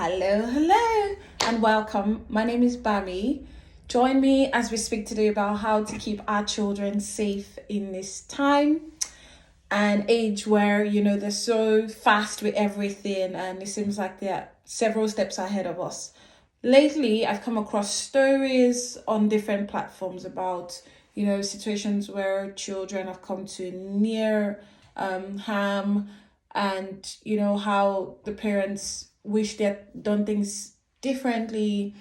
Hello, and welcome. My name is Bami. Join me as we speak today about how to keep our children safe in this time, an age where they're so fast with everything, and it seems like they're several steps ahead of us. Lately, I've come across stories on different platforms about situations where children have come to near harm, and how the parents wish they had done things differently,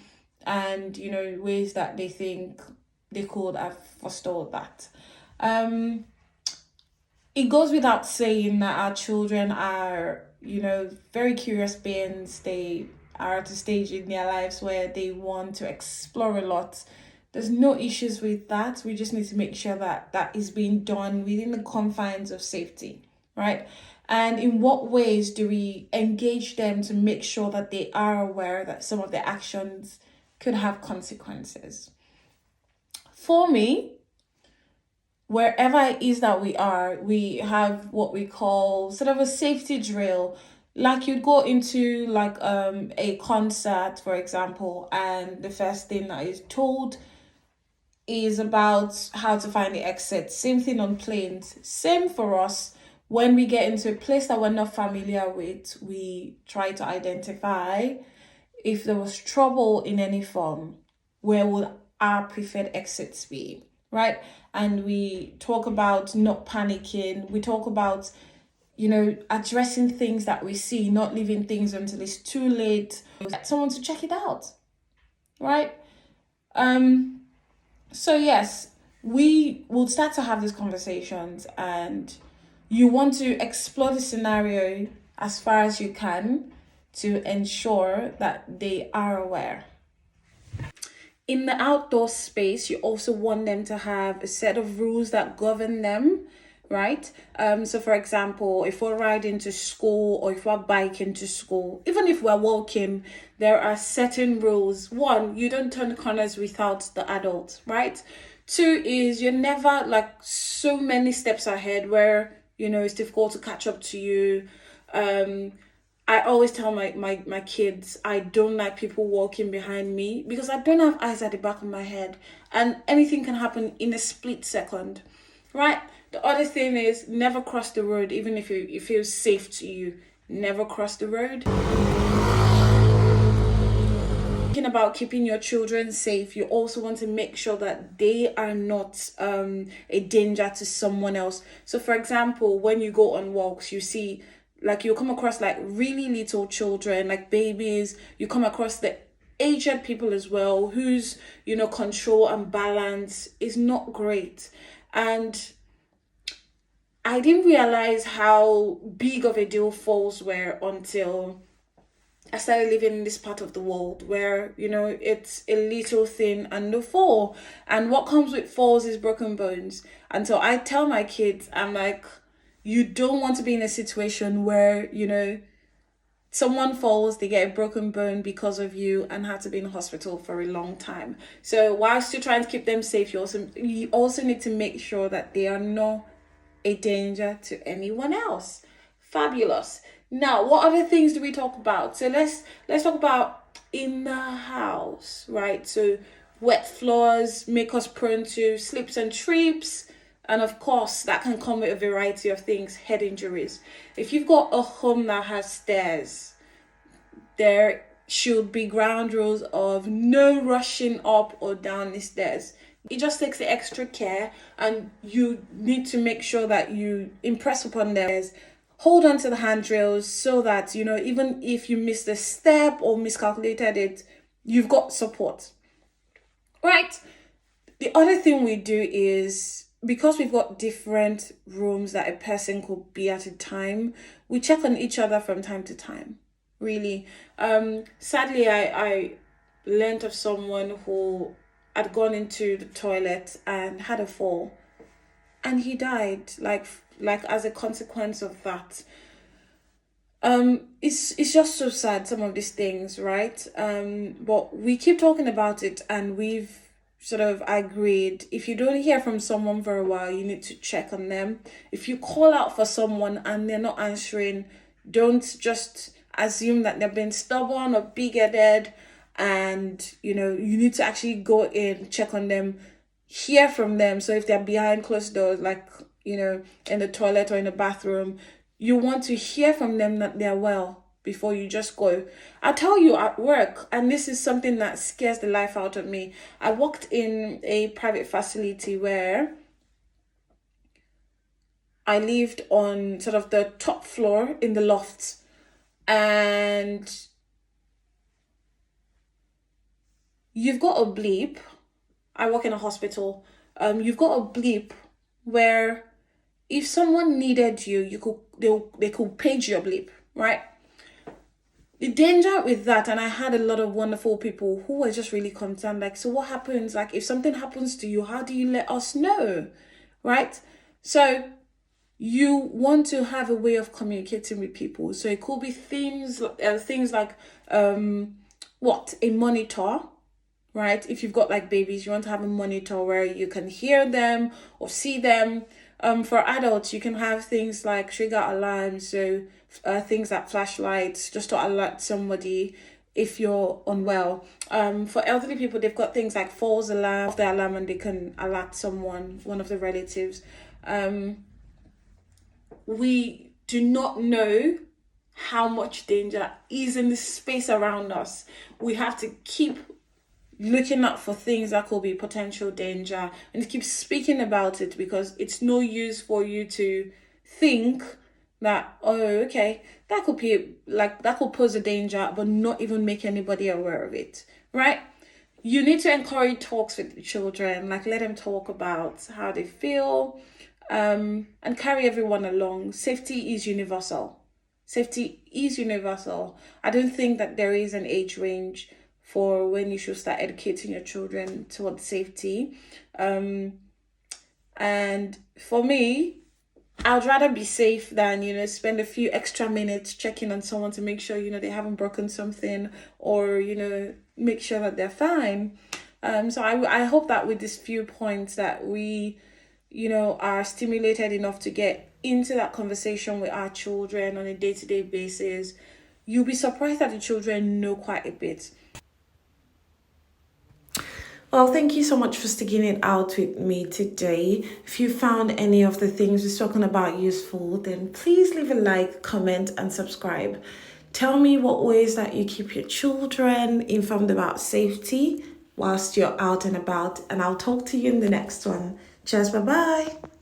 and ways that they think they could have forestalled that. um it goes without saying that our children are very curious beings. They are at a stage in their lives where they want to explore a lot. There's no issues with that. We just need to make sure that that is being done within the confines of safety, right? And in what ways do we engage them to make sure that they are aware that some of their actions could have consequences? For me, wherever it is that we have what we call sort of a safety drill. Like you'd go into like a concert, for example, and the first thing that is told is about how to find the exit. Same thing on planes. Same for us. When we get into a place that we're not familiar with, we try to identify if there was trouble in any form, where would our preferred exits be, right? And we talk about not panicking. We talk about, addressing things that we see, not leaving things until it's too late. Get someone to check it out, right? So yes, we will start to have these conversations, and you want to explore the scenario as far as you can to ensure that they are aware. In the outdoor space, you also want them to have a set of rules that govern them, right? So for example, if we're riding to school or if we're biking to school, even if we're walking, there are certain rules. One, you don't turn corners without the adult, right? Two is you're never like so many steps ahead where it's difficult to catch up to you. I always tell my kids I don't like people walking behind me because I don't have eyes at the back of my head, and anything can happen in a split second, right? The other thing is never cross the road, even if it feels safe to you. Never cross the road. Thinking about keeping your children safe, you also want to make sure that they are not a danger to someone else. So for example, when you go on walks, you see, like, you'll come across like really little children, like babies. You come across the aged people as well, whose control and balance is not great. And I didn't realize how big of a deal falls were until I started living in this part of the world where, it's a little thing and a fall. And what comes with falls is broken bones. And so I tell my kids, I'm like, you don't want to be in a situation where, someone falls, they get a broken bone because of you and have to be in hospital for a long time. So whilst you're trying to keep them safe, you also need to make sure that they are not a danger to anyone else. Fabulous. Now, what other things do we talk about? So let's talk about in the house, right? So wet floors make us prone to slips and trips. And of course, that can come with a variety of things, head injuries. If you've got a home that has stairs, there should be ground rules of no rushing up or down the stairs. It just takes the extra care, and you need to make sure that you impress upon them. Hold on to the handrails so that, even if you missed a step or miscalculated it, you've got support, right? The other thing we do is, because we've got different rooms that a person could be at a time, we check on each other from time to time, really. Sadly, I learned of someone who had gone into the toilet and had a fall, and he died like as a consequence of that. It's just so sad, some of these things, right? But we keep talking about it, and we've sort of agreed, if you don't hear from someone for a while, you need to check on them. If you call out for someone and they're not answering, don't just assume that they're being stubborn or big-headed, and you need to actually go in, check on them, hear from them. So if they're behind closed doors, like in the toilet or in the bathroom, you want to hear from them that they're well before you just go. I tell you, at work, and this is something that scares the life out of me. I worked in a private facility where I lived on sort of the top floor in the loft, and you've got a bleep. I work in a hospital. You've got a bleep where if someone needed you, they could page your bleep, right? The danger with that, and I had a lot of wonderful people who were just really concerned, like, so what happens? Like, if something happens to you, how do you let us know, right? So you want to have a way of communicating with people. So it could be things like a monitor, right? If you've got like babies, you want to have a monitor where you can hear them or see them. For adults, you can have things like trigger alarms, so things like flashlights, just to alert somebody if you're unwell. For elderly people, they've got things like false alarm, off the alarm, and they can alert someone, one of the relatives. We do not know how much danger is in the space around us. We have to keep looking out for things that could be potential danger and keep speaking about it, because it's no use for you to think that, oh, okay, that could pose a danger, but not even make anybody aware of it, right? You need to encourage talks with the children, like let them talk about how they feel, and carry everyone along. Safety is universal. Safety is universal. I don't think that there is an age range for when you should start educating your children towards safety. And for me, I'd rather be safe than, spend a few extra minutes checking on someone to make sure, they haven't broken something, or, make sure that they're fine. So I hope that with these few points that we, are stimulated enough to get into that conversation with our children on a day-to-day basis. You'll be surprised that the children know quite a bit. Well, thank you so much for sticking it out with me today. If you found any of the things we've spoken about useful, then please leave a like, comment, and subscribe. Tell me what ways that you keep your children informed about safety whilst you're out and about, and I'll talk to you in the next one. Cheers, bye-bye.